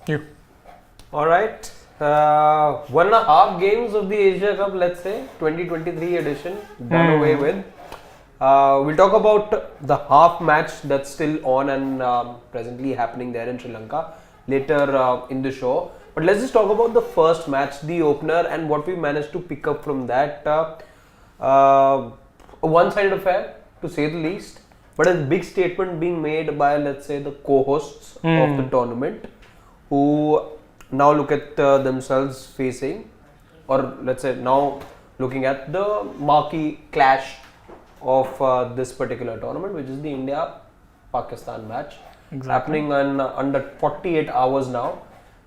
You. All right. 1.5 games of the Asia Cup, let's say 2023 edition, done away with. We'll talk about the half match that's still on and presently happening there in Sri Lanka later in the show. But let's just talk about the first match, the opener, and what we managed to pick up from that. A one-sided affair, to say the least, but a big statement being made by, let's say, the co-hosts of the tournament, who now look at themselves facing, or let's say now looking at the marquee clash of this particular tournament, which is the India-Pakistan match, happening in under 48 hours now.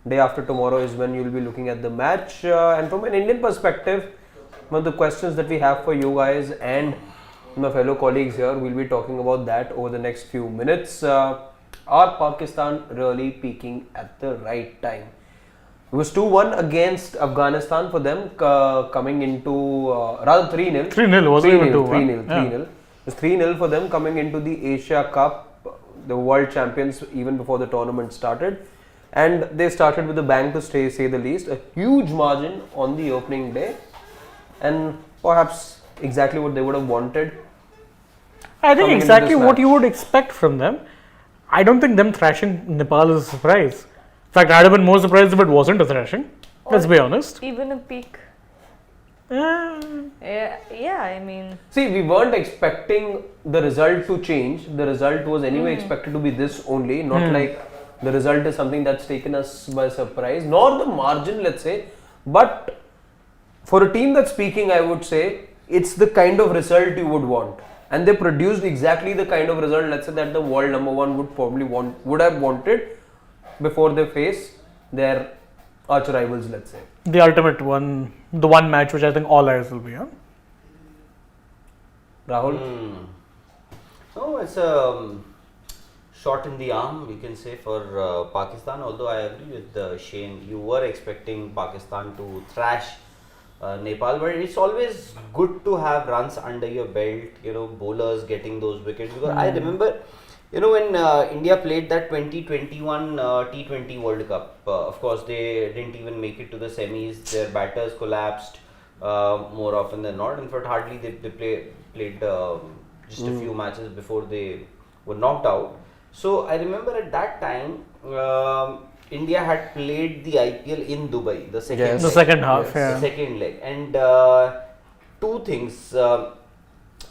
Day after tomorrow is when you'll be looking at the match. And from an Indian perspective, one of the questions that we have for you guys and my fellow colleagues here, we'll be talking about that over the next few minutes. Are Pakistan really peaking at the right time? It was 2-1 against Afghanistan for them, coming into rather 3-0. 3-0, wasn't even 2-1. 3-0. 3-0. It was 3-0 for them coming into the Asia Cup, the world champions, even before the tournament started. And they started with a bang, to say the least. A huge margin on the opening day, and perhaps exactly what they would have wanted. I think exactly what you would expect from them. I don't think them thrashing Nepal is a surprise. In fact, I'd have been more surprised if it wasn't a thrashing. Let's be honest. Even a peak. Uh, Yeah, I mean. See, we weren't expecting the result to change. The result was anyway expected to be this only, not like the result is something that's taken us by surprise, nor the margin, let's say. But for a team that's peaking, I would say it's the kind of result you would want. And they produced exactly the kind of result, let's say, that the world number one would have wanted before they face their arch rivals, let's say. the ultimate one, the one match which I think all eyes will be on. Rahul? No, it's a shot in the arm, we can say, for Pakistan. Although I agree with Shane, you were expecting Pakistan to thrash Nepal, but it's always good to have runs under your belt, bowlers getting those wickets. Because I remember, when India played that 2021 T20 World Cup, of course, they didn't even make it to the semis. Their batters collapsed more often than not. In fact, hardly they played just a few matches before they were knocked out. So I remember at that time, India had played the IPL in Dubai, the second leg. The second half, The second leg. And two things.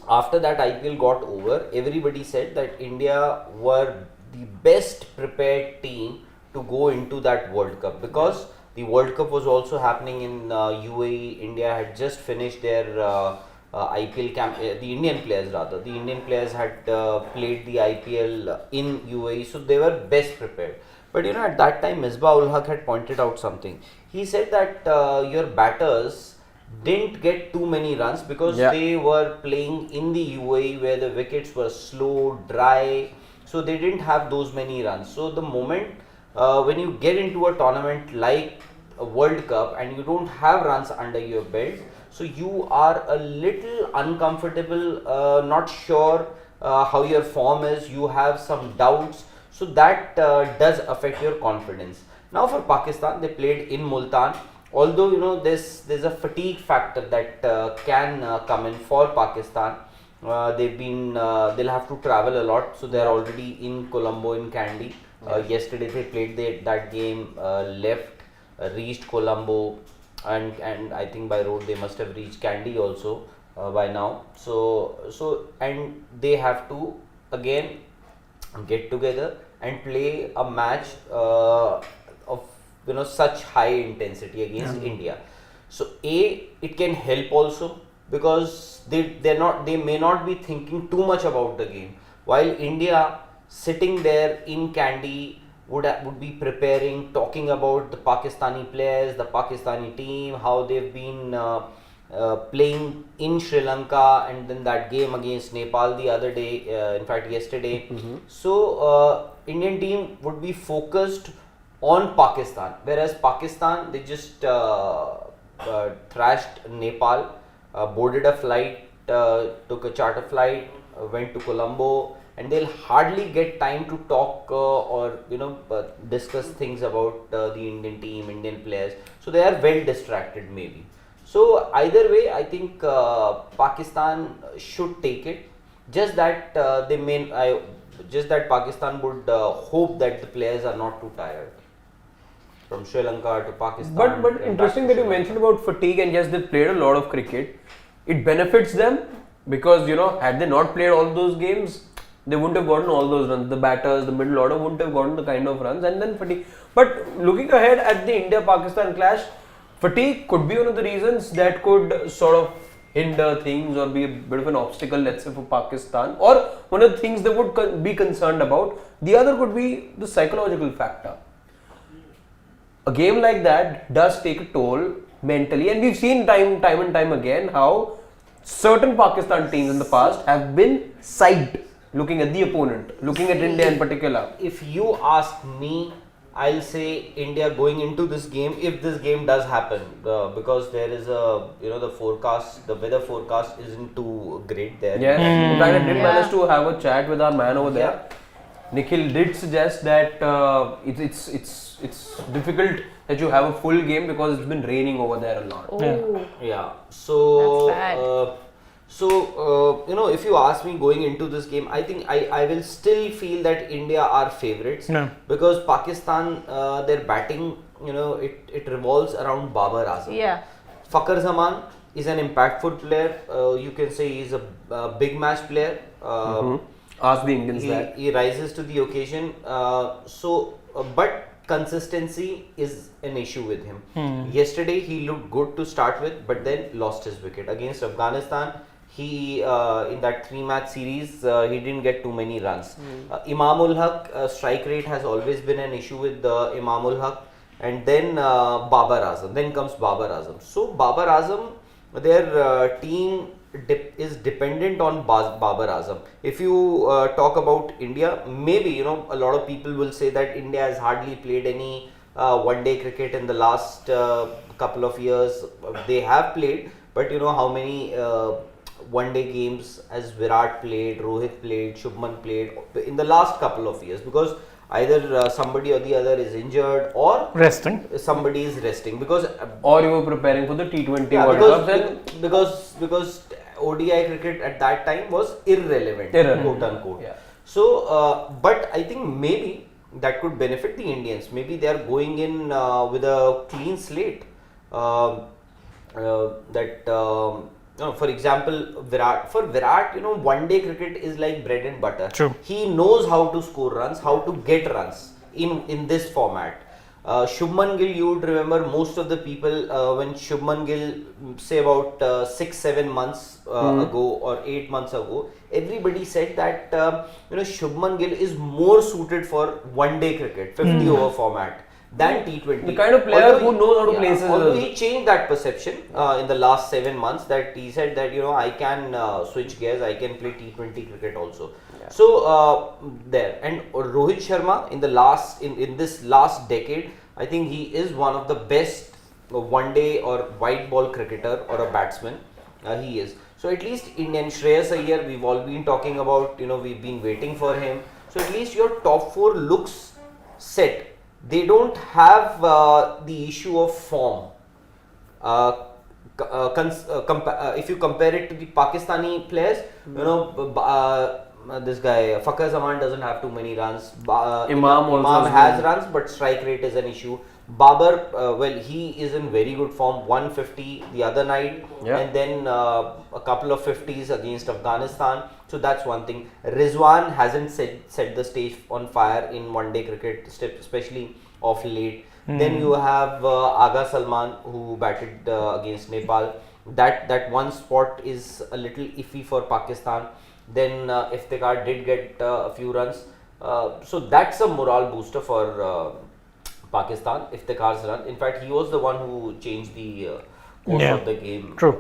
After that IPL got over, everybody said that India were the best prepared team to go into that World Cup, because the World Cup was also happening in UAE. India had just finished their IPL camp. The Indian players had played the IPL in UAE, so they were best prepared. But at that time, Misbah ul Haq had pointed out something. He said that your batters didn't get too many runs because they were playing in the UAE where the wickets were slow, dry, so they didn't have those many runs. So the moment when you get into a tournament like a World Cup and you don't have runs under your belt, so you are a little uncomfortable, not sure how your form is, you have some doubts, so that does affect your confidence. Now for Pakistan, they played in Multan. Although there's a fatigue factor that can come in for Pakistan. They'll have to travel a lot, so they're already in Colombo, in Kandy. Yesterday they played that game, reached Colombo, and I think by road they must have reached Kandy also by now. So and they have to again get together and play a match of such high intensity against India. So it can help also, because they may not be thinking too much about the game, while India sitting there in Kandy would be preparing, talking about the Pakistani players, the Pakistani team, how they've been playing in Sri Lanka, and then that game against Nepal the other day, in fact yesterday. So Indian team would be focused on Pakistan, whereas Pakistan, they just thrashed Nepal, boarded a flight, took a charter flight, went to Colombo, and they'll hardly get time to talk or discuss things about the Indian team, Indian players. So they are well distracted maybe. So either way, I think Pakistan should take it. Just that just that Pakistan would hope that the players are not too tired. From Sri Lanka to Pakistan. But interesting that you mentioned about fatigue, and yes, they played a lot of cricket. It benefits them because had they not played all those games, they wouldn't have gotten all those runs. The batters, the middle order wouldn't have gotten the kind of runs, and then fatigue. But looking ahead at the India-Pakistan clash, fatigue could be one of the reasons that could sort of hinder things or be a bit of an obstacle, let's say, for Pakistan, or one of the things they would be concerned about. The other could be the psychological factor. A game like that does take a toll mentally, and we've seen time and time again how certain Pakistan teams in the past have been psyched looking at the opponent, looking at India in particular. If you ask me, I'll say India going into this game, if this game does happen, because there is the weather forecast isn't too great there. Yes, in fact, I did manage to have a chat with our man over there. Nikhil did suggest that it's difficult that you have a full game because it's been raining over there a lot. Oh. Yeah. So That's bad. if you ask me going into this game, I think I will still feel that India are favorites because Pakistan, their batting, it revolves around Babar Azam. Yeah. Fakhar Zaman is an impactful player. You can say he's a big match player. Ask the Indians that. He rises to the occasion. But consistency is an issue with him. Yesterday he looked good to start with, but then lost his wicket against Afghanistan. He in that 3-match series he didn't get too many runs. Imam ul Haq strike rate has always been an issue with Imam ul Haq, and then Babar Azam. Then comes Babar Azam. So Babar Azam, their team is dependent on Babar Azam. If you talk about India, maybe a lot of people will say that India has hardly played any one-day cricket in the last couple of years. They have played, but how many one-day games has Virat played, Rohit played, Shubman played in the last couple of years? Because either somebody or the other is injured or resting. Somebody is resting because or you were preparing for the T20 World Cup. Because ODI cricket at that time was irrelevant. Quote unquote. Yeah. So, but I think maybe that could benefit the Indians. Maybe they are going in with a clean slate. For example, For Virat, one-day cricket is like bread and butter. True. He knows how to score runs, how to get runs in this format. Shubman Gill, you would remember most of the people when Shubman Gill, say about 6-7 months ago or 8 months ago, everybody said that Shubman Gill is more suited for one-day cricket, 50-over format than T20. The kind of player who knows how to play. Although he changed that perception in the last 7 months, that he said that I can switch gears, I can play T20 cricket also. So there, and Rohit Sharma in this last decade, I think he is one of the best one-day or white ball cricketer or a batsman. He is. So at least Indian Shreyas Iyer, we've all been talking about. We've been waiting for him. So at least your top 4 looks set. They don't have the issue of form. If you compare it to the Pakistani players, this guy Fakhar Zaman doesn't have too many runs. Imam has runs, but strike rate is an issue. Babar, he is in very good form. 150 the other night, and then a couple of 50s against Afghanistan. So that's one thing. Rizwan hasn't set the stage on fire in one-day cricket, especially of late. Then you have Agha Salman, who batted against Nepal. That one spot is a little iffy for Pakistan. Then Iftikhar did get a few runs. So that's a morale booster for Pakistan, Iftikhar's run. In fact, he was the one who changed the course of the game. True.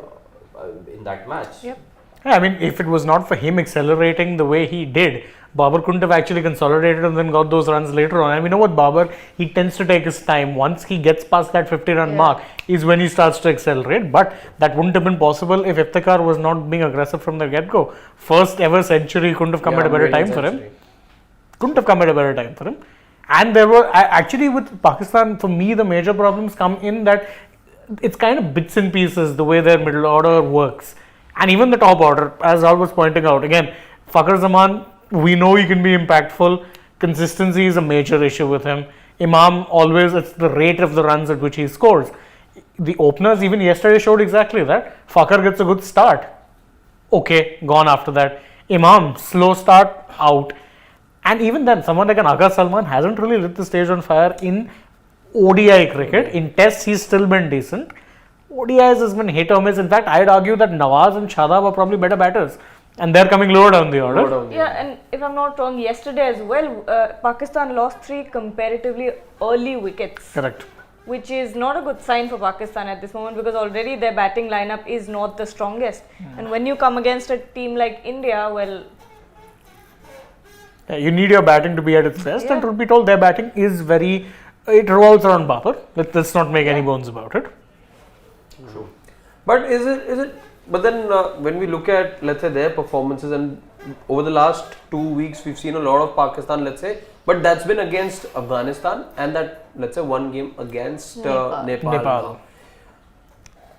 In that match. Yep. Yeah, I mean, if it was not for him accelerating the way he did, Babar couldn't have actually consolidated and then got those runs later on. And we know what Babar, he tends to take his time. Once he gets past that 50-run mark is when he starts to accelerate. But that wouldn't have been possible if Iftikhar was not being aggressive from the get-go. First ever century couldn't have come at a better time for him. Couldn't have come at a better time for him. And there were, actually with Pakistan, for me, the major problems come in that it's kind of bits and pieces, the way their middle order works. And even the top order, as I was pointing out, again, Fakhar Zaman, we know he can be impactful. Consistency is a major issue with him. Imam, always, it's the rate of the runs at which he scores. The openers, even yesterday, showed exactly that. Fakhar gets a good start. Okay, gone after that. Imam, slow start, out. And even then, someone like an Agha Salman hasn't really lit the stage on fire in ODI cricket. In tests, he's still been decent. ODIs has been hit or miss. In fact, I'd argue that Nawaz and Shadab are probably better batters. And they're coming lower down the order. Yeah, and if I'm not wrong, yesterday as well, Pakistan lost 3 comparatively early wickets. Correct. Which is not a good sign for Pakistan at this moment because already their batting lineup is not the strongest. And when you come against a team like India, well... Yeah, you need your batting to be at its best. And truth be told, their batting is very... It revolves around Babar. Let's not make any bones about it. True. But is it? But then when we look at, let's say, their performances, and over the last 2 weeks we've seen a lot of Pakistan, let's say, but that's been against Afghanistan and that, let's say, one game against Nepal.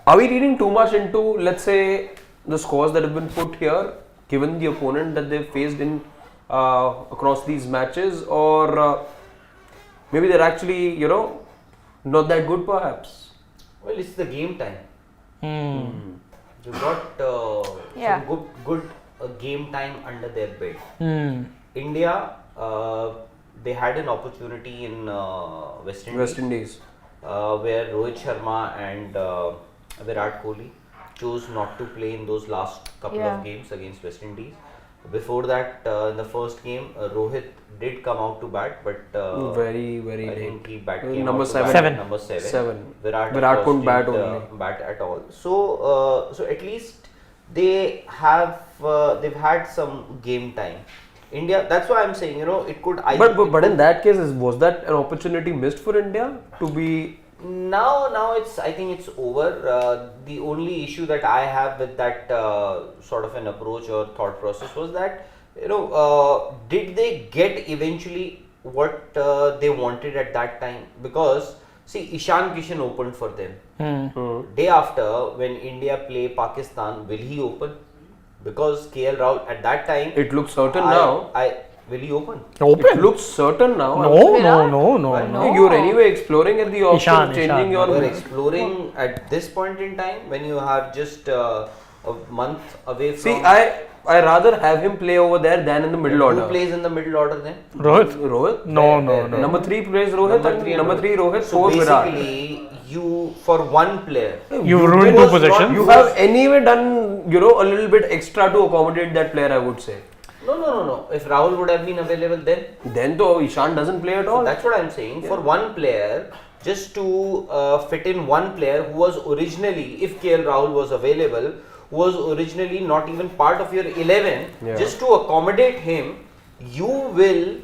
Are we reading too much into, let's say, the scores that have been put here, given the opponent that they've faced in across these matches, or maybe they're actually, not that good perhaps? Well, it's the game time. They've got some good game time under their belt. India, they had an opportunity in West Indies, where Rohit Sharma and Virat Kohli chose not to play in those last couple of games against West Indies. Before that, in the first game, Rohit did come out to bat, but very I late. think he came Number out to 7. bat number 7. Virat couldn't bat bat at all. So, so at least they have they've had some game time. India, that's why I'm saying, it could. But in that case, was that an opportunity missed for India to be? Now I think it's over. The only issue that I have with that sort of an approach or thought process was that, did they get eventually what they wanted at that time? Because see, Ishan Kishan opened for them. Day after, when India play Pakistan, will he open? Because KL Rahul at that time, it looks certain now. Will he open? It looks certain now. No. You're anyway exploring at the option of changing your. You're exploring at this point in time when you are just a month away from. See, I rather have him play over there than in the middle order. Who plays in the middle order then? Rohit? No. Number 3 plays Rohit. Number 3 Rohit. So 4 Virat. basically, you for one player, you've ruined 2 positions. You have anyway done, a little bit extra to accommodate that player, I would say. No. If Rahul would have been available then though Ishan doesn't play at all. So that's what I'm saying. For one player, just to fit in one player who was originally, if KL Rahul was available, who was originally not even part of your 11, just to accommodate him, you will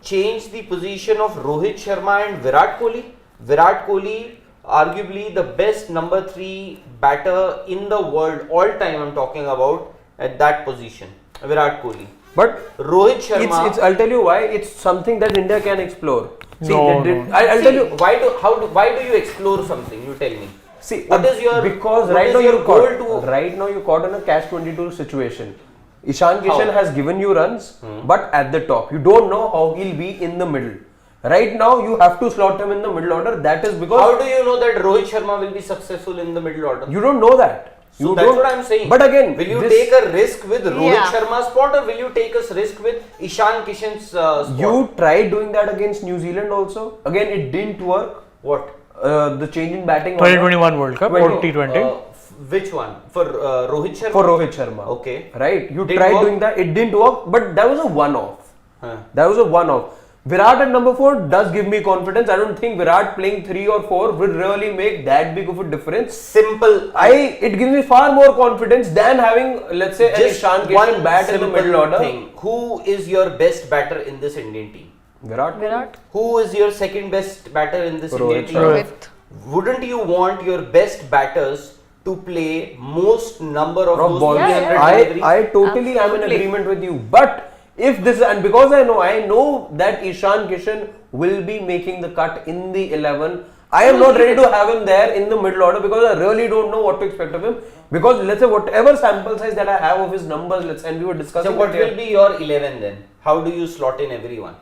change the position of Rohit Sharma and Virat Kohli. Virat Kohli, arguably the best number 3 batter in the world, all time I'm talking about, at that position, Virat Kohli. But Rohit Sharma. I'll tell you why. It's something that India can explore. See, I'll tell you why do you explore something? You tell me. See, what is your because what right is now your you're goal caught. to? Right now you're caught in a catch-22 situation. Ishan Kishan has given you runs, but at the top, you don't know how he'll be in the middle. Right now, you have to slot him in the middle order. That is because. How do you know that Rohit Sharma will be successful in the middle order? You don't know that. So that's what I'm saying. But again, will you take a risk with Rohit Sharma's spot, or will you take a risk with Ishan Kishan's spot? You tried doing that against New Zealand also. Again, it didn't work. What? The change in batting. 2021 World Cup or T20? Which one? For Rohit Sharma? For Rohit Sharma. Okay. Right. You tried doing that. It didn't work. But that was a one-off. That was a one-off. Virat at number 4 does give me confidence. I don't think Virat playing 3 or 4 will really make that big of a difference. Simple. It gives me far more confidence than having, let's say, an Just Ishan one Kishan bat in the middle order. thing. Who is your best batter in this Indian team? Virat. Who is your second best batter in this Rohit Indian team? Rohit. Wouldn't you want your best batters to play most number of those balls? 300 Yeah. deliveries? I totally am in Absolutely. agreement with you. But if this, and because I know that Ishan Kishan will be making the cut in the 11, I am not ready to have him there in the middle order because I really don't know what to expect of him. Because let's say whatever sample size that I have of his numbers, and we were discussing. So what that here. will be your 11 then? How do you slot in everyone?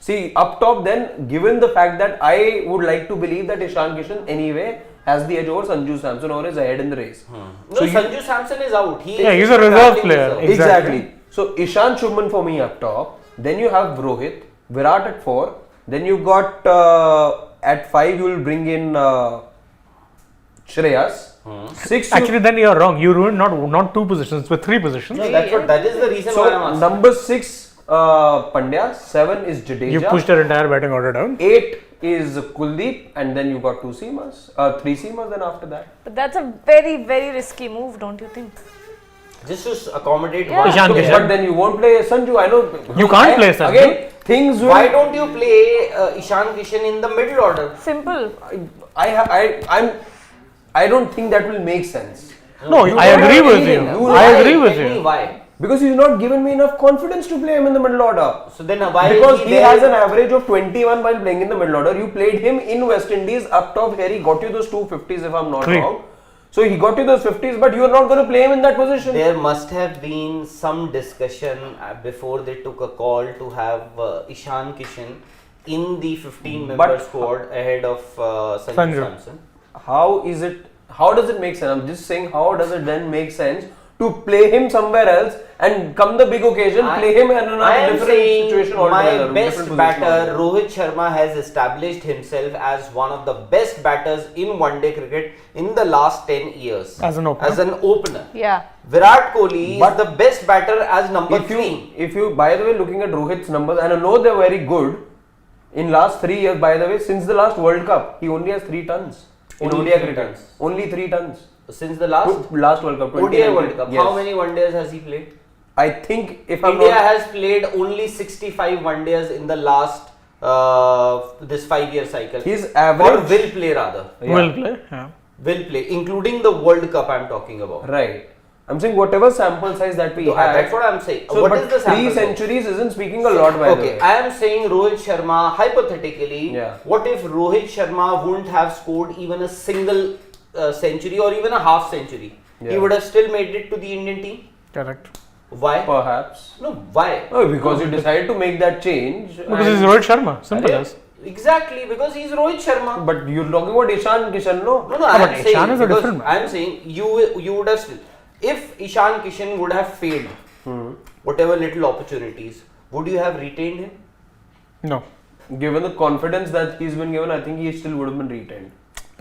See, up top then, given the fact that I would like to believe that Ishan Kishan anyway has the edge over Sanju Samson or is ahead in the race. No, Sanju Samson is out. He's a reserve player. Exactly. So Ishan Shubman for me up top. Then you have Rohit, Virat at 4. Then you got at 5 you will bring in Shreyas. 6 you- Actually, then you're wrong. You ruined not 2 positions, but 3 positions. No, that is the reason why I'm so asking. number 6 Pandya, 7 is Jadeja. You pushed your entire batting order down. 8 is Kuldeep, and then you got 2 seamers, 3 seamers. Then after that, But that's a very, very risky move, don't you think? Just to accommodate Yeah. one Ishan player. Kishan. but then you won't play Sanju. I know You can't play Sanju. Again, things will. Why don't you play Ishan Kishan in the middle order? Simple. I don't think that will make sense. No, You I don't agree have with anything. you. You I Why? agree with Tell me you. why? Because he's not given me enough confidence to play him in the middle order. So then why Because is he there? has an average of 21 while playing in the middle order. You played him in West Indies up top here. He got you those 250s if I'm not Three. wrong. So he got you those 50s, but you are not going to play him in that position. There must have been some discussion before they took a call to have Ishan Kishan in the 15-member squad ahead of Sanju Sanju. Samson. How does it make sense? I'm just saying, how does it then make sense to play him somewhere else and come the big occasion, play him in I another am different saying situation altogether. my best different position batter altogether. Rohit Sharma has established himself as one of the best batters in one-day cricket in the last 10 years. As an opener. Yeah. Virat Kohli But is the best batter as number 3. If you, by the way, looking at Rohit's numbers, and I know they're very good, in last 3 years, by the way, since the last World Cup, he only has 3 tons in Only ODI 3 cricket. tons. Only 3 tons. Since the last Last World Cup, ODI 2019. World Cup, Yes. how many one-days has he played? I think if I'm India not, has played only 65 one-days in the last this 5-year cycle. his Or average. will play rather. Yeah. Will play. Yeah. Will play, including the World Cup I'm talking about. Right. I'm saying whatever sample size that we So, have. that's what I'm saying. So, What but is the 3 sample size? centuries isn't speaking a lot, by the Okay, way. I am saying Rohit Sharma, hypothetically, Yeah. what if Rohit Sharma wouldn't have scored even a single century or even a half century? He Yeah. would have still made it to the Indian team. Correct. Why? Perhaps. No, why? Oh, because you decided to make that change. Because and- he's Rohit Sharma. Simple Arey, as. Exactly, because he's Rohit Sharma. But you're talking about Ishan Kishan, no? No, but I'm Ishan saying is a because different man. I'm saying you would have still, if Ishan Kishan would have failed whatever little opportunities, would you have retained him? No, Given the confidence that he's been given, I think he still would have been retained.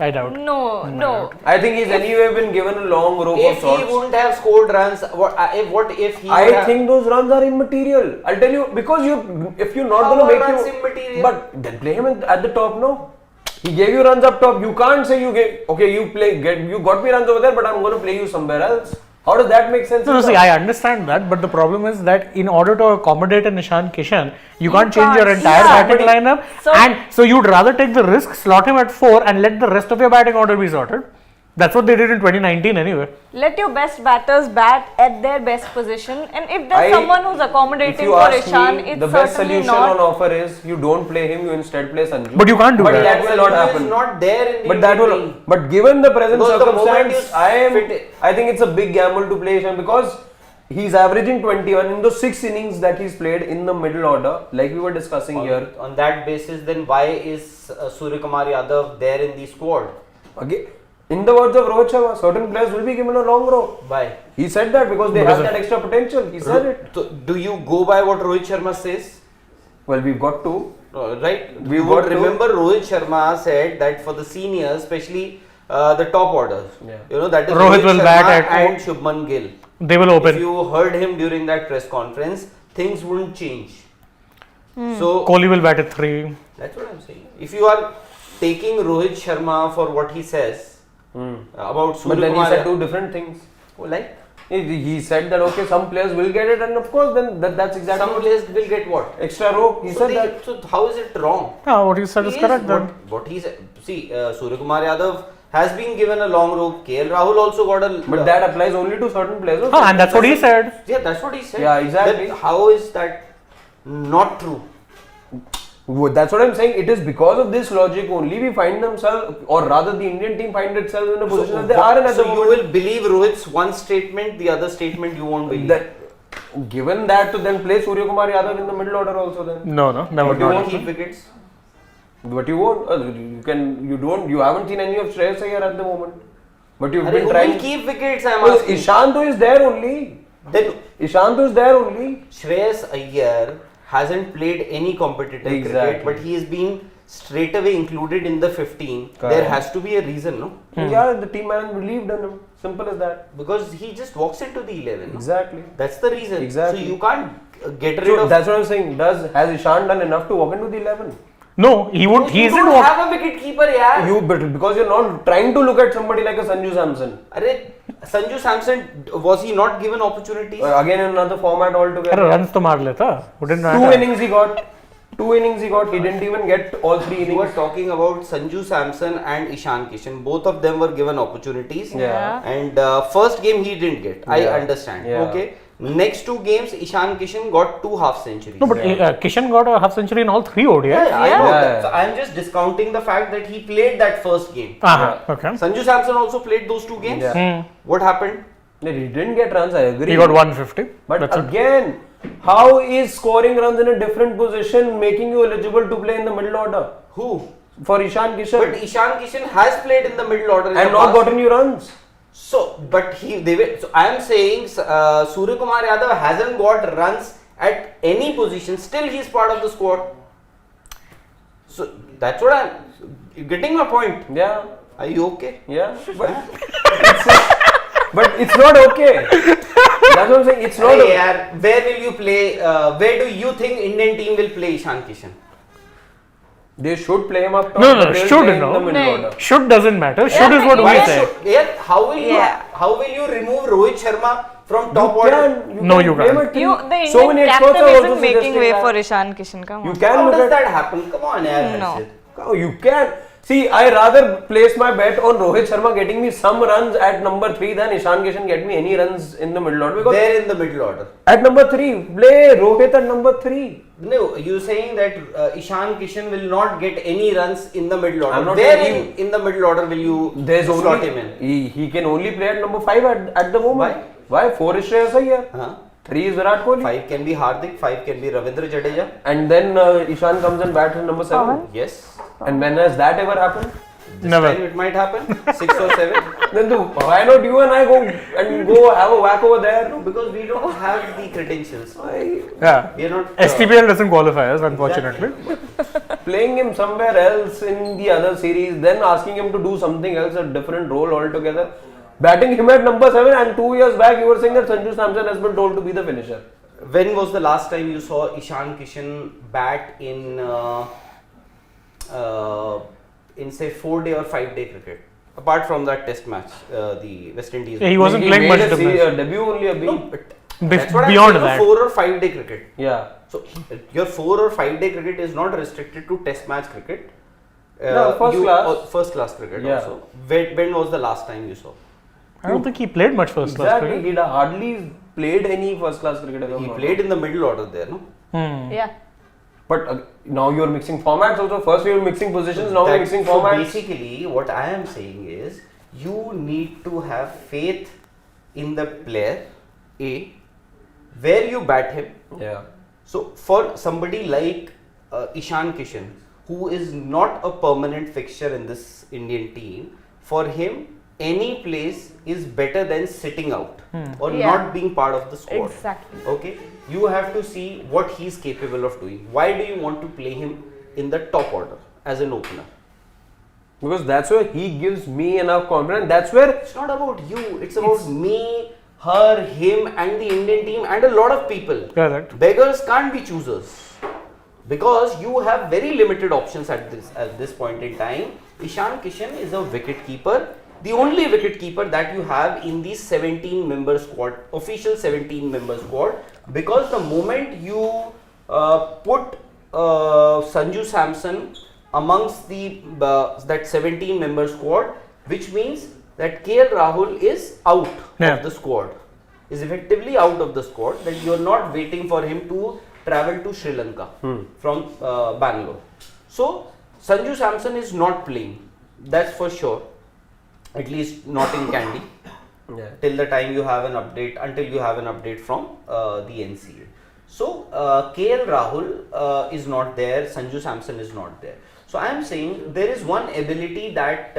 I doubt. No, no. I think he's anyway been given a long rope of If he sorts. wouldn't have scored runs, what if he? would I have, think those runs are immaterial. I'll tell you, because if you're not How going to are make runs you, immaterial? but then play him at the top, no? He gave you runs up top. You can't say you got me runs over there, but I'm going to play you somewhere else. How does that make sense? No, see, I understand that, but the problem is that in order to accommodate an Ishan Kishan, you can't change your can't. entire Yeah, batting but lineup, so- and so you'd rather take the risk, slot him at 4, and let the rest of your batting order be sorted. That's what they did in 2019 anyway. Let your best batters bat at their best position, and if there's someone who's If accommodating you for ask Ishan, me, it's the best certainly solution on not. offer is you don't play him, you instead play Sanju. But you can't do But that. that will not Sanju happen. is not there in the But that Indian will. team. But given the present Because the moment circumstance, you fit it- I think it's a big gamble to play Ishan because he's averaging 21 in those 6 innings that he's played in the middle order, like we were discussing here. On that basis, then why is Suryakumar Yadav there in the squad? Again, in the words of Rohit Sharma, certain players will be given a long rope. Why? He said that because they Because have of- that extra potential. He said it. So, do you go by what Rohit Sharma says? Well, we've got to. Right? We We got would to- remember Rohit Sharma said that for the seniors, especially the top orders, Yeah. that is Rohit will Sharma bat at- and Shubman Gill. They will If open. you heard him during that press conference, things wouldn't change. So Kohli will bat at 3. that's what I'm saying. If you are taking Rohit Sharma for what he says about But then he Suryakumar, said two different things. like He said that okay, some players will get it, and of course, then that's exactly some players will get what? extra rope. He So, said they- that. so how is it wrong? What you said is He correct then. What he said. See, Suryakumar Yadav has been given a long rope. KL Rahul also got a. But that applies only to certain players. also. And that's what he said. Yeah, that's what he said. Yeah, exactly. Then how is that not true? That's what I'm saying. It is because of this logic only we find themselves, or rather, the Indian team find itself in a position that they are in at the So you moment. will believe Rohit's one statement, the other statement you won't believe. That, given that, to then play Suryakumar Yadav in the middle order also then. No, never. But you won't Not. keep wickets. But you won't. You haven't seen any of Shreyas Iyer at the moment. But you've Who been will trying. keep wickets? I'm Well, asking. Ishanto is there only. Then Ishanto is there only. Shreyas Iyer hasn't played any competitive cricket, Exactly. but he is being straight away included in the 15. There Correct. has to be a reason, no? Yeah, the team management believed in him. Simple as that. Because he just walks into the 11. no? Exactly. That's the reason. Exactly. So you can't get rid So of. that's what I'm saying. Has Ishan done enough to walk into the 11? No, he would. He you isn't. don't have a wicket keeper, yeah. But because you're not trying to look at somebody like a Sanju Samson. Sanju Samson, was he not given opportunities? Again in another format अरे altogether. runs तो मार लेता. Wouldn't Two matter. innings he got. He didn't even get all 3 You were innings. talking about Sanju Samson and Ishan Kishan. Both of them were given opportunities. Yeah. And first game he didn't get. I Yeah. understand. Yeah. Okay. Next 2 games, Ishan Kishan got 2 half centuries. No, but Kishan got a half century in all 3 ODIs. Yeah, I know Yeah. that. So I am just discounting the fact that he played that first game. Okay. Sanju Samson also played those 2 games. Yeah. What happened? He didn't get runs, I agree. He got 150. But That's it. again, how is scoring runs in a different position making you eligible to play in the middle order? Who? For Ishan Kishan. But Ishan Kishan has played in the middle order in and the not past. gotten you runs. So, but they were. So I am saying Suryakumar Yadav hasn't got runs at any position. Still, he is part of the squad. So that's what I'm. You getting my point? Yeah, Are you okay? yeah. But it's not okay. That's what I'm saying. It's not. Hey, yaar, where will you play? Where do you think Indian team will play Ishan Kishan? They should play him up top. No, but they'll should play in no. the middle No. order. Should doesn't matter. Should is what we Why say. should- yeah, how will you? Yeah. How will you remove Rohit Sharma from top You order? can. No, you play him can't. at three. The So Indian many experts captain are also isn't making suggesting way that. for Ishan Kishan. Come You on. can How look does at. that happen? Come on, yaar. No. Harshit. Oh, you can. See, I rather place my bet on Rohit Sharma getting me some runs at number 3 than Ishan Kishan get me any runs in the middle order. Because They're in the middle order. at number 3, play Rohit at number 3. No, you're saying that Ishan Kishan will not get any runs in the middle order. I'm not Where saying in the middle order will you There's slot only him in? he can only play at number 5 at the moment. Why? Why? 4 is Shreyas Iyer. Huh? 3 is Virat Kohli. 5 can be Hardik, 5 can be Ravindra Jadeja. And then Ishan comes and bats at number 7. Yes. And when has that ever happened? This Never. time it might happen. 6 or 7. Then why not you and I go have a whack over there? Because we don't have the credentials. Yeah. We are not. STPL doesn't qualify us, unfortunately. Playing him somewhere else in the other series, then asking him to do something else, a different role altogether. Batting him at number 7, and 2 years back you were saying that Sanju Samson has been told to be the finisher. When was the last time you saw Ishan Kishan bat in say 4-day or 5-day cricket? Apart from that test match, the West Indies. Yeah, he wasn't He playing made much a domestic. debut only a No, bit. but that's what Beyond I'm saying, that. 4 or 5-day cricket. Yeah. So your 4 or 5-day cricket is not restricted to test match cricket. No, First class cricket Yeah. also. When was the last time you saw? I don't think he played much first class Exactly. cricket. He hardly played any first class cricket. He played in the middle order there, no? Yeah. But now you're mixing formats also. First we were mixing positions, now we're mixing So formats. basically, what I am saying is, you need to have faith in the player, A, where you bat him. Yeah. So for somebody like Ishan Kishan, who is not a permanent fixture in this Indian team, for him any place is better than sitting out or Yeah. not being part of the squad. Exactly. Okay, you have to see what he's capable of doing. Why do you want to play him in the top order as an opener? Because that's where he gives me enough confidence. That's where It's not about you, it's about me, her, him, and the Indian team, and a lot of people. Correct. Beggars can't be choosers. because you have very limited options at this point in time. Ishan Kishan is a wicket keeper, the only wicket keeper that you have in the 17 member squad, official 17 member squad, because the moment you put Sanju Samson amongst the that 17 member squad, which means that KL Rahul is out of the squad, is effectively out of the squad, that you are not waiting for him to travel to Sri Lanka from Bangalore. So Sanju Samson is not playing, that's for sure, at least not in Kandy, till the time you have an update, until you have an update from the NCA. So KL Rahul is not there, Sanju Samson is not there. So I am saying there is one ability that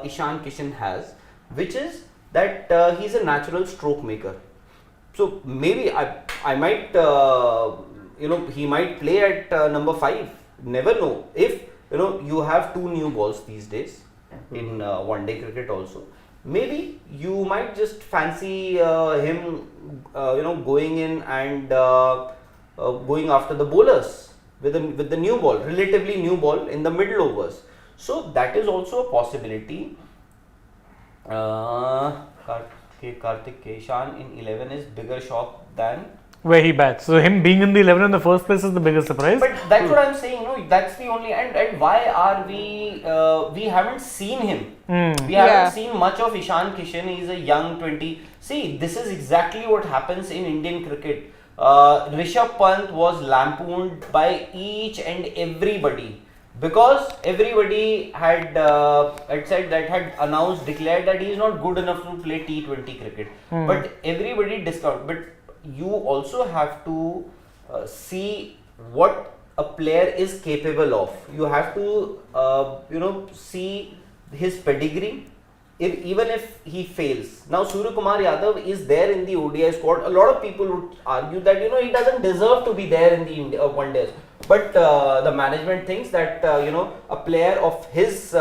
Ishan Kishan has, which is that he is a natural stroke maker. So maybe I might, he might play at number 5. Never know. If you have 2 new balls these days in one day cricket also, maybe you might just fancy him, going in and going after the bowlers with the new ball, relatively new ball in the middle overs. So that is also a possibility. Karthik Keshan in 11 is bigger shock than where he bats. So him being in the 11 in the first place is the biggest surprise. But that's what I'm saying. No, that's the only and why are we haven't seen him. We haven't seen much of Ishan Kishan. He's a young 20. See, this is exactly what happens in Indian cricket. Rishabh Pant was lampooned by each and everybody, because everybody had said that, had announced, declared that he is not good enough to play T20 cricket. But everybody discounted. But you also have to see what a player is capable of. You have to see his pedigree. Even if he fails. Now Surya Kumar Yadav is there in the ODI squad. A lot of people would argue that he doesn't deserve to be there in the one days. But the management thinks that a player of his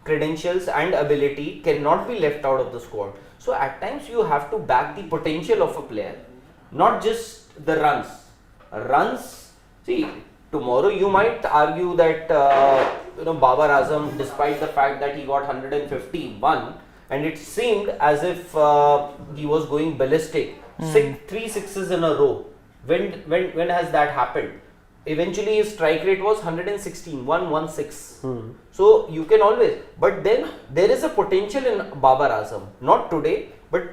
credentials and ability cannot be left out of the squad. So at times you have to back the potential of a player, not just the runs. Runs. See, tomorrow you might argue that Babar Azam, despite the fact that he got 151, and it seemed as if he was going ballistic, 3 sixes in a row. When has that happened? Eventually his strike rate was 116, 116. So you can always, but then there is a potential in Babar Azam, not today, but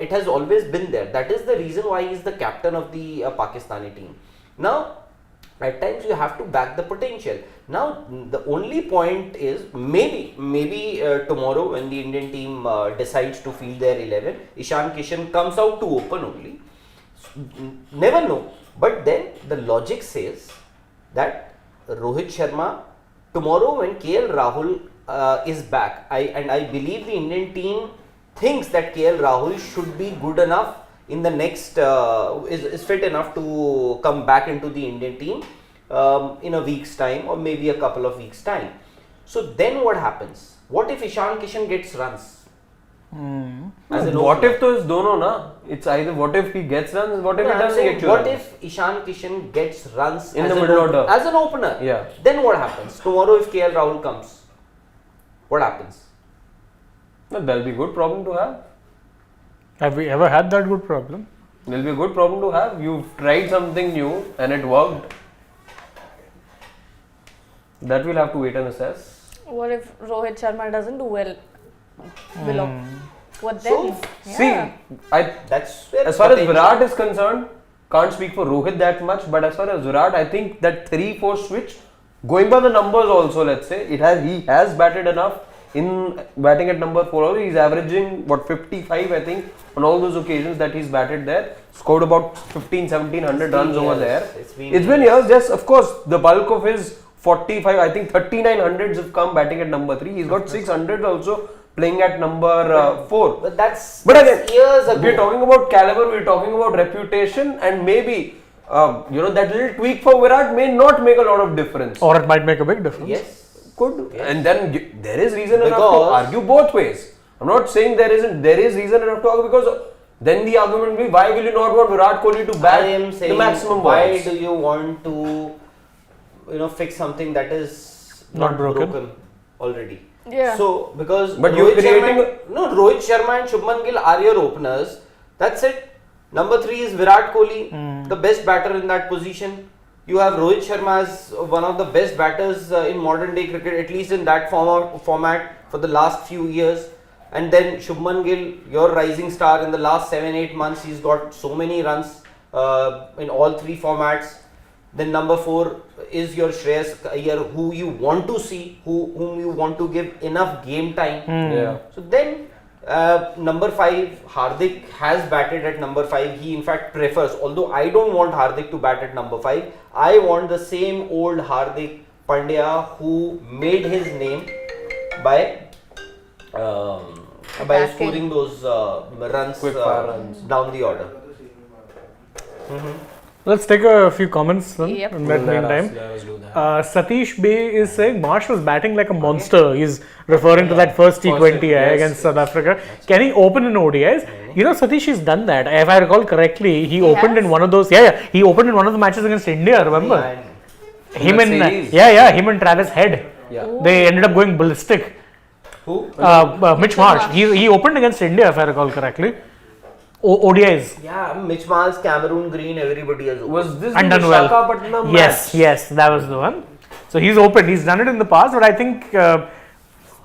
it has always been there. That is the reason why he is the captain of the Pakistani team. Now, at times you have to back the potential. Now the only point is maybe tomorrow when the Indian team decides to field their 11, Ishan Kishan comes out to open only. Never know. But then the logic says that Rohit Sharma, tomorrow when KL Rahul is back, I believe the Indian team thinks that KL Rahul should be good enough in the next, is fit enough to come back into the Indian team in a week's time or maybe a couple of weeks' time. So then what happens? What if Ishan Kishan gets runs? What if to is dono na? It's either what if he gets runs, what if he doesn't get you What runs? if Ishan Kishan gets runs In the middle order? as an opener? Yeah. Then what happens? Tomorrow if KL Rahul comes, what happens? No, that'll be a good problem to have. Have we ever had that good problem? It'll be a good problem to have. You've tried something new and it worked. That we'll have to wait and assess. What if Rohit Sharma doesn't do well below? What then? See, That's where as far as potential- Virat is concerned, can't speak for Rohit that much, but as far as Virat, I think that 3-4 switch, going by the numbers also, let's say, he has batted enough in batting at number 4 also. He's averaging 55, I think, on all those occasions that he's batted there. Scored about 1700 runs over there. It's been years. Just, of course, the bulk of his 45, I think 3900s have come batting at number 3. He's got 600 also playing at number 4. But that's again, years ago. we're talking about caliber, we're talking about reputation, and maybe that little tweak for Virat may not make a lot of difference. Or it might make a big difference. Yes. Could. Yes. And then there is reason enough to Because- argue both ways. I'm not saying there isn't. There is reason enough to argue, because then the argument will be, why will you not want Virat Kohli to bat I am saying, the maximum why balls? do you want to fix something that is Not broken. already. Yeah. So because But you're creating Rohit Sharma and Shubman Gill are your openers. That's it. Number 3 is Virat Kohli, the best batter in that position. You have Rohit Sharma as one of the best batters in modern day cricket, at least in that format for the last few years. And then Shubman Gill, your rising star in the last 7-8 months, he's got so many runs in all 3 formats. Then number 4 is your Shreyas Iyer, who you want to see, whom you want to give enough game time. Yeah. So then number 5, Hardik has batted at number 5. He in fact prefers, although I don't want Hardik to bat at number 5. I want the same old Hardik Pandya who made his name by scoring those runs, Quick fire runs down the order. Let's take a few comments then. Yep. In that meantime. Let us do that. Satish Bey is saying Marsh was batting like a monster. He's referring to that first T20 yes, against South Africa. Can he open in ODIs? You know, Satish has done that. If I recall correctly, he opened in one of those. He opened in one of the matches against India. Remember? Him and series. him and Travis Head. Yeah. They ended up going ballistic. Who? Mitch Marsh. He opened against India, if I recall correctly. ODIs. Yeah, Mitch Marsh, Cameroon Green, everybody has. Was this And the done well. Visakhapatnam Yes, match? yes, that was the one. So he's open. He's done it in the past, but I think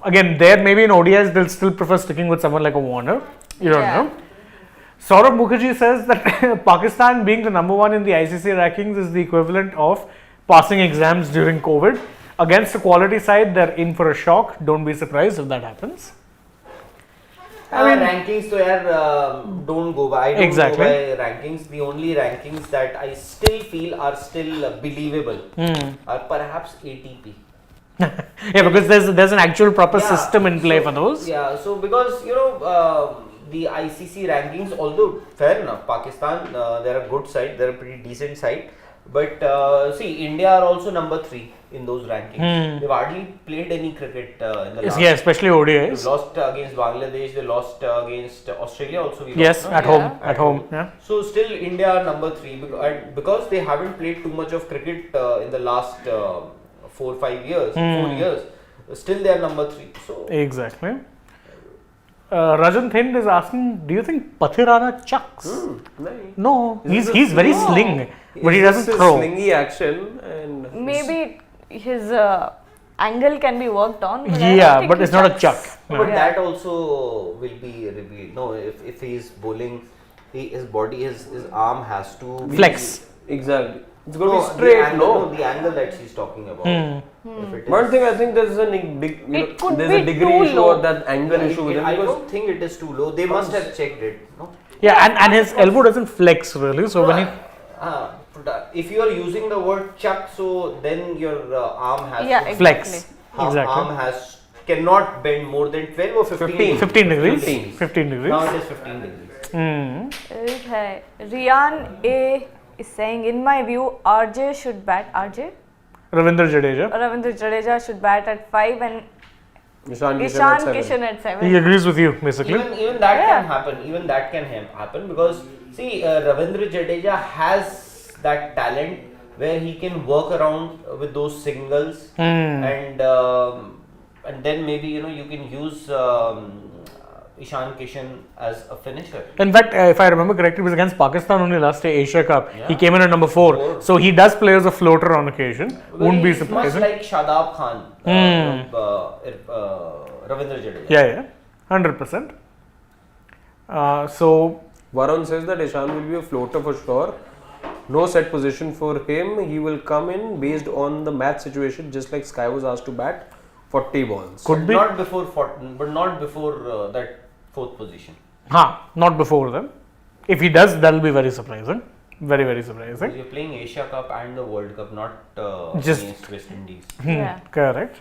again there maybe in ODIs they'll still prefer sticking with someone like a Warner. You don't know. Saurabh Mukherjee says that Pakistan being the number 1 in the ICC rankings is the equivalent of passing exams during COVID. Against a quality side, they're in for a shock. Don't be surprised if that happens. I mean, rankings to don't go by. I don't Exactly. go by rankings. The only rankings that I still feel are still believable are perhaps ATP. Yeah, because there's an actual proper Yeah, system in play so- for those. Yeah, so because the ICC rankings, although fair enough, Pakistan they're a good side, they're a pretty decent side, but see, India are also number 3 in those rankings. They've hardly played any cricket in the last. Yeah, especially They ODIs. lost against Bangladesh. They lost against Australia also. We Yes, lost, no? at home. At home. Yeah. So still India are number 3 because they haven't played too much of cricket in the last 4-5 years, 4 years. Still they are number 3. So Exactly. Rajan Thind is asking, do you think Pathirana chucks? No, he's very sling, but he doesn't throw. Slingy action and Maybe his angle can be worked on. But I don't Yeah, think but he it's not a chucks. chuck. no, No. but that also will be revealed. No, if he is bowling, his body, his arm has to be- Flex. exactly. It's going No, to be straight, the angle, no? the angle that she's talking about. If it is, One thing I think there's a It could there's be a degree too issue low. or that angle issue with it I because don't think it is too low. They must have checked it. No. Yeah, and his elbow doesn't flex really. So when he If you are using the word chuck, so then your arm has Yeah, to flex, exactly. exactly. arm cannot bend more than 12 or 15. 15 degrees. 15. 15 degrees. Now it is 15 degrees. Okay. Rian A is saying, in my view, RJ should bat. RJ? Ravindra Jadeja. Ravindra Jadeja should bat at 5 and Ishan Ishan Kishan Kishan at 7. He agrees with you basically. Even that Yeah. can happen. Even that can happen because see, Ravindra Jadeja has that talent where he can work around with those singles and then maybe you can use Ishan Kishan as a finisher. In fact, if I remember correctly, it was against Pakistan only last day Asia Cup. Yeah. He came in at number 4. So he does play as a floater on occasion. Because Wouldn't be he's much surprising. like Shadab Khan, Ravindra Jadeja. Yeah, 100%. So Varun says that Ishan will be a floater for sure. No set position for him. He will come in based on the match situation, just like Sky was asked to bat 40 balls. could be. Not before 14, but not before that 4th position. Not before then. If he does, that'll be very surprising. Very, very surprising. You're playing Asia Cup and the World Cup, not Just- against West Indies. Yeah. Correct.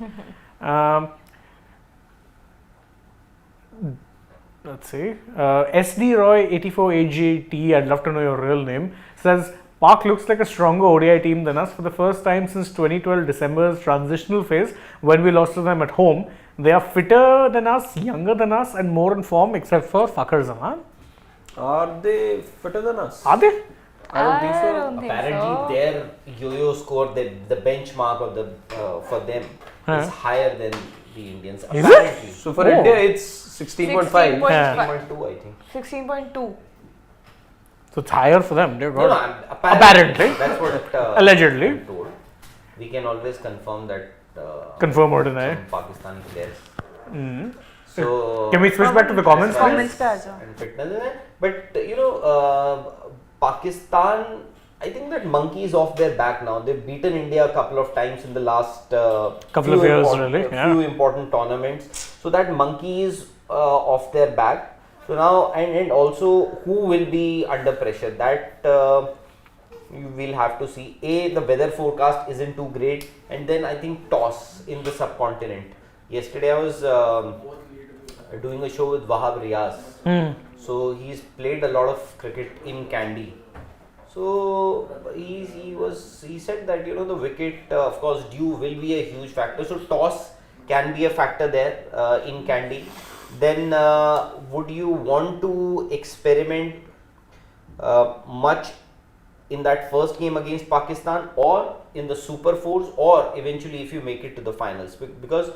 Let's see. SD Roy 84AGT, I'd love to know your real name, says Pak looks like a stronger ODI team than us for the first time since 2012 December's transitional phase when we lost to them at home. They are fitter than us, younger than us, and more in form except for Fakhar Zaman. Are they fitter than us? Are they? I don't think so. don't think Apparently, so. their yo-yo score, the benchmark of the for them Huh. is higher than the Indians. Is it? Apparently. So for Oh. India, it's 16.5. 16.5. Yeah. 16.2, I think. 16.2. So it's higher for them. Dear No, God. I'm- Apparently. That's what Allegedly. I'm told. We can always confirm that. Confirm or deny. from Pakistani players. Mm. So Can we switch back to the comments, please? Comments पे आ जाओ. and fitness, but Pakistan, I think that monkey is off their back now. They've beaten India a couple of times in the last Couple of years, really, yeah. few important tournaments. So that monkey is off their back. So now and also who will be under pressure? That you will have to see. The weather forecast isn't too great, and then I think toss in the subcontinent. Yesterday I was doing a show with Wahab Riaz. Mm. So he's played a lot of cricket in Kandy. So he said that the wicket, of course, dew will be a huge factor. So toss can be a factor there in Kandy. Then would you want to experiment much in that first game against Pakistan, or in the Super Fours, or eventually if you make it to the finals? Because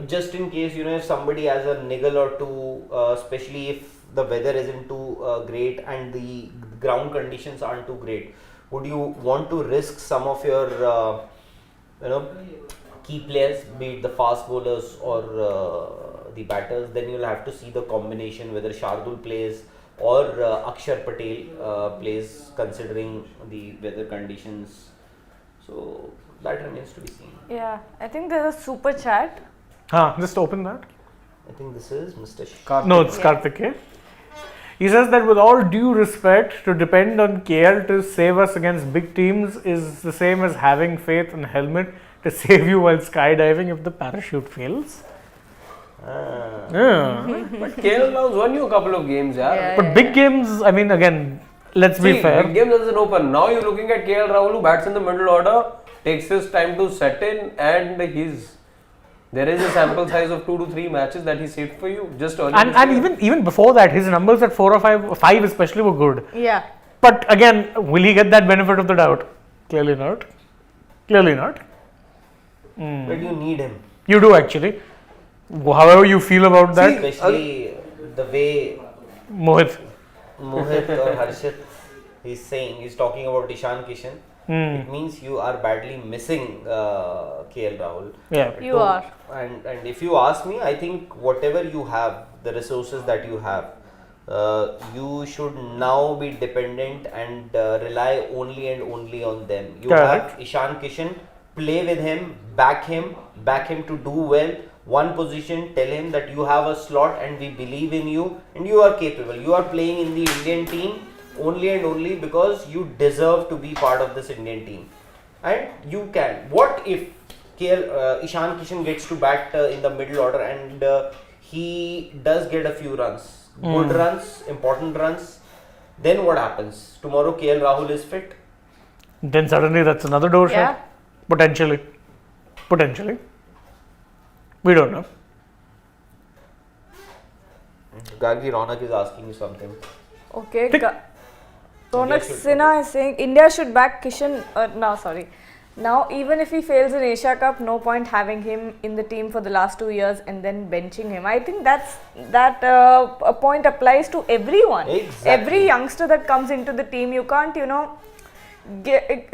just in case if somebody has a niggle or two, especially if the weather isn't too great and the ground conditions aren't too great, would you want to risk some of your key players, be it the fast bowlers or the batters? Then you'll have to see the combination, whether Shardul plays or Akshar Patel plays, considering the weather conditions. So that remains to be seen. Yeah, I think there's a super chat. Just open that. I think this is Mr. No, it's Karthik. He says that with all due respect, to depend on KL to save us against big teams is the same as having faith in helmet to save you while skydiving if the parachute fails. Yeah. But KL now won you a couple of games, yeah. Yeah. But big games, I mean, again, let's be fair. Big game doesn't open. Now you're looking at KL Rahul, who bats in the middle order, takes his time to set in, and there is a sample size of 2 to 3 matches that he saved for you just earlier. And even before that, his numbers at 4 or 5 especially were good. Yeah. But again, will he get that benefit of the doubt? Clearly not. Clearly not. But you need him. You do actually. However you feel about that, Especially the way Mohit. Mohit or Harshit he's talking about Ishan Kishan. It means you are badly missing KL Rahul. Yeah. You are. And if you ask me, I think whatever you have, the resources that you have, you should now be dependent and rely only and only on them. You Correct. have Ishan Kishan, play with him, back him to do well. One position, tell him that you have a slot and we believe in you and you are capable. You are playing in the Indian team only and only because you deserve to be part of this Indian team. And you can. What if Ishan Kishan gets to bat in the middle order and he does get a few runs, good runs, important runs? Then what happens? Tomorrow KL Rahul is fit. Then suddenly that's another door Yeah. shut. Potentially. We don't know. Gagi Ronak is asking you something. Okay. Tick. Ronak should- Sinha is saying India should back Kishan. Now, even if he fails in Asia Cup, no point having him in the team for the last 2 years and then benching him. I think that a point applies to everyone. Exactly. Every youngster that comes into the team, you can't,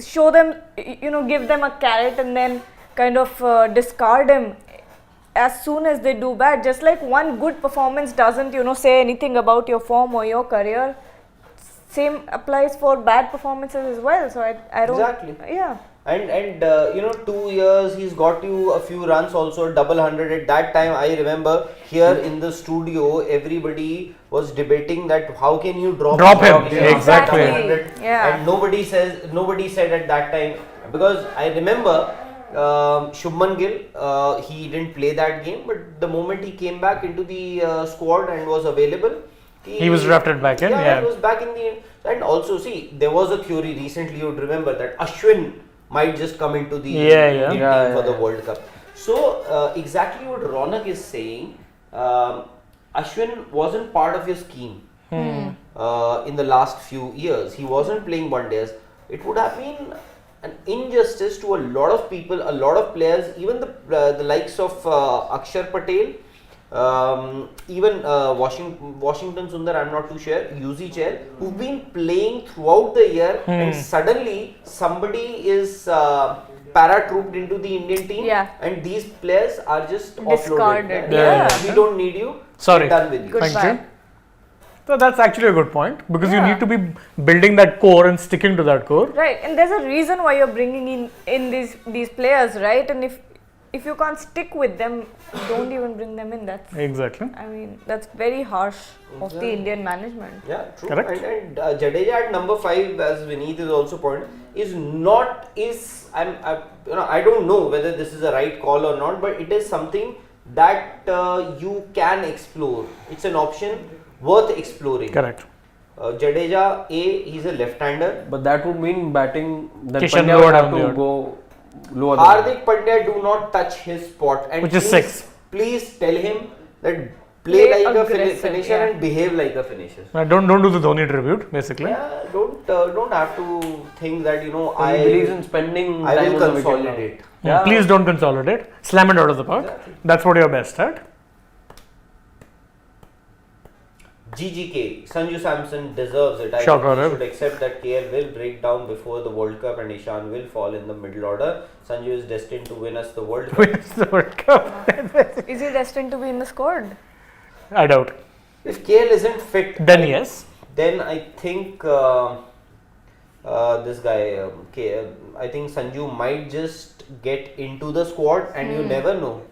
show them, give them a carrot and then kind of discard him as soon as they do bad. Just like one good performance doesn't, say anything about your form or your career. Same applies for bad performances as well. So I don't. Exactly. Yeah. And 2 years he's got you a few runs also, double 100. At that time I remember here in the studio everybody was debating that how can you drop him. Kishan Exactly. after 100? Yeah. And nobody said at that time, because I remember Shubman Gill, he didn't play that game, but the moment he came back into the squad and was available, He was drafted back in, yeah. he was back in the. And also, see, there was a theory recently, you would remember, that Ashwin might just come into the Indian team for the World Cup. So, exactly what Ronak is saying, Ashwin wasn't part of your scheme. in the last few years. He wasn't playing one days. It would have been an injustice to a lot of people, a lot of players, even the likes of Akshar Patel, even Washington Sundar, I'm not too sure, UZ Chair, who've been playing throughout the year, and suddenly somebody is paratrooped into the Indian team, and these players are just Discarded. offloaded. Yeah. We don't need you. Sorry. We're done with you. Goodbye. Thank you. So that's actually a good point, because you need to be building that core and sticking to that core. Right, and there's a reason why you're bringing in these players, right? And if you can't stick with them, don't even bring them in. That's Exactly. I mean, that's very harsh of the Indian management. Yeah, true. Correct. And Jadeja at number 5, as Vineet is also pointed, I don't know whether this is a right call or not, but it is something that you can explore. It's an option worth exploring. Correct. Jadeja, he's a left-hander. But that would mean batting. Then Kishan Pandya lower would have down to the go lower. than Hardik Pandya, do not touch his spot. And Which is please, 6. Please tell him that play like a aggressive, finisher yeah. and behave like a finisher. Don't do the Dhoni tribute, basically. Yeah, don't have to think that He believes in spending I time will on the wicket now. consolidate. Yeah. Please don't consolidate. Slam it out of the park. Exactly. That's what you're best at. GGK, Sanju Samson deserves it. I Sure, think he Gaurav. should accept that KL will break down before the World Cup and Ishan will fall in the middle order. Sanju is destined to win us the World Cup. Wins the World Cup. Is he destined to be in the squad? I doubt. If KL isn't fit, Then yes. then I think this guy, I think Sanju might just get into the squad, and you never know.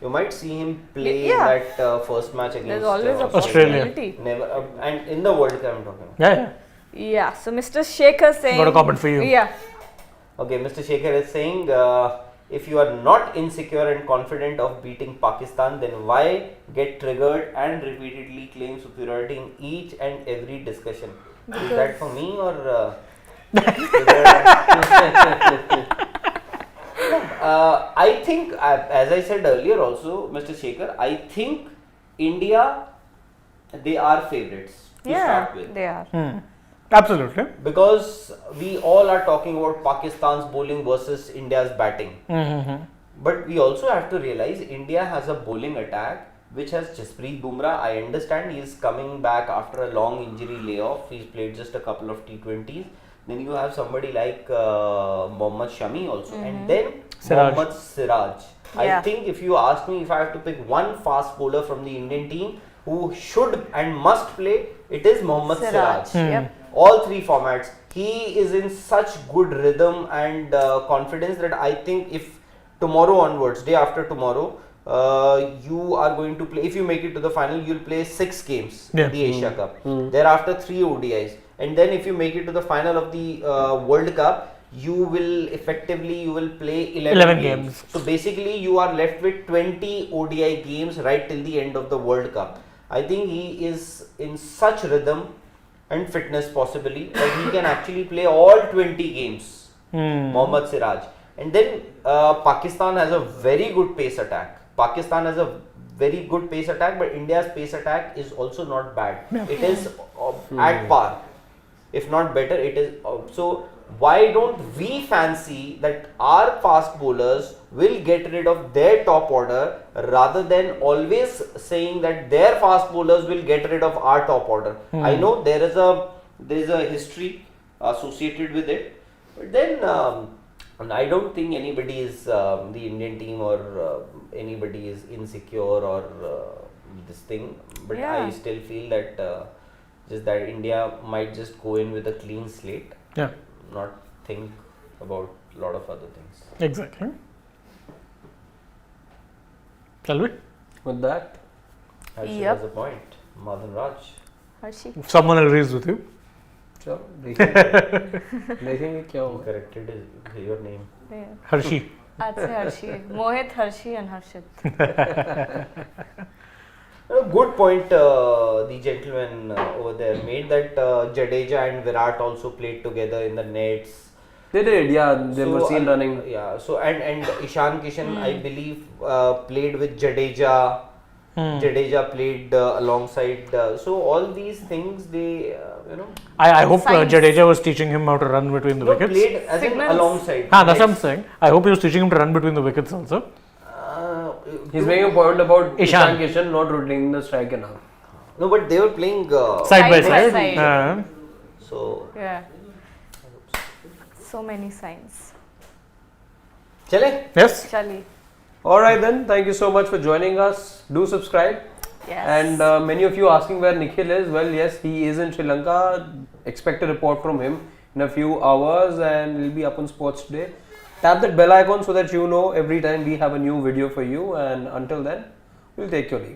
You might see him play Yeah. that first match against There's always a Australia. possibility. Never, and in the World Cup I'm talking about. Yeah. Yeah. So Mr. Shekhar saying. Got a comment for you. Yeah. Okay, Mr. Shekhar is saying, if you are not insecure and confident of beating Pakistan, then why get triggered and repeatedly claim superiority in each and every discussion? Is that for me or? I think, as I said earlier also, Mr. Shekhar, I think India, they are favourites to start with. They are. Absolutely. Because we all are talking about Pakistan's bowling versus India's batting. But we also have to realize India has a bowling attack which has Jasprit Bumrah. I understand he is coming back after a long injury layoff. He's played just a couple of T20s. Then you have somebody like Mohammad Shami also. And then Siraj. Mohammad Siraj. Yeah. I think if you ask me if I have to pick one fast bowler from the Indian team who should and must play, it is Mohammad Siraj. Yep. All 3 formats, he is in such good rhythm and confidence that I think if tomorrow onwards, day after tomorrow, you are going to play, if you make it to the final, you'll play 6 games in the Asia Cup. Thereafter 3 ODIs, and then if you make it to the final of the World Cup, you will play 11 games. So basically you are left with 20 ODI games right till the end of the World Cup. I think he is in such rhythm and fitness possibly that he can actually play all 20 games. Mohammad Siraj. And then Pakistan has a very good pace attack. But India's pace attack is also not bad. It is at par, if not better. It is so. Why don't we fancy that our fast bowlers will get rid of their top order rather than always saying that their fast bowlers will get rid of our top order? I know there is a history associated with it, but then I don't think anybody is the Indian team or anybody is insecure or this thing. But I still feel that just that India might just go in with a clean slate. Yeah. Not think about a lot of other things. Exactly. Shall we? With that, Harshit Yep. has a point. Madan Raj. Harshi. If someone agrees with you. चलो देखेंगे क्या You होगा. corrected your name. Yeah. Harshi. I'd say Harshi. Mohit, Harshi, and Harshit. A good point the gentleman over there made, that Jadeja and Virat also played together in the nets. They did, yeah. They were seen running. Yeah. So and Ishan Kishan, I believe, played with Jadeja. Jadeja played alongside. So all these things, they I hope Science. Jadeja was teaching him how to run between the wickets. played as in Signals. alongside. That's what I'm saying. I hope he was teaching him to run between the wickets also. He's making a point about Ishan. Ishan Kishan not rotating the strike enough. No, but they were playing Side by by side. side. So Yeah. So many signs. chale. Yes. Chali. Alright then, thank you so much for joining us. Do subscribe. Yes. And many of you asking where Nikhil is. Well, yes, he is in Sri Lanka. Expect a report from him in a few hours and he'll be up on Sports Today. Tap that bell icon so that you know every time we have a new video for you. And until then, we'll take your leave.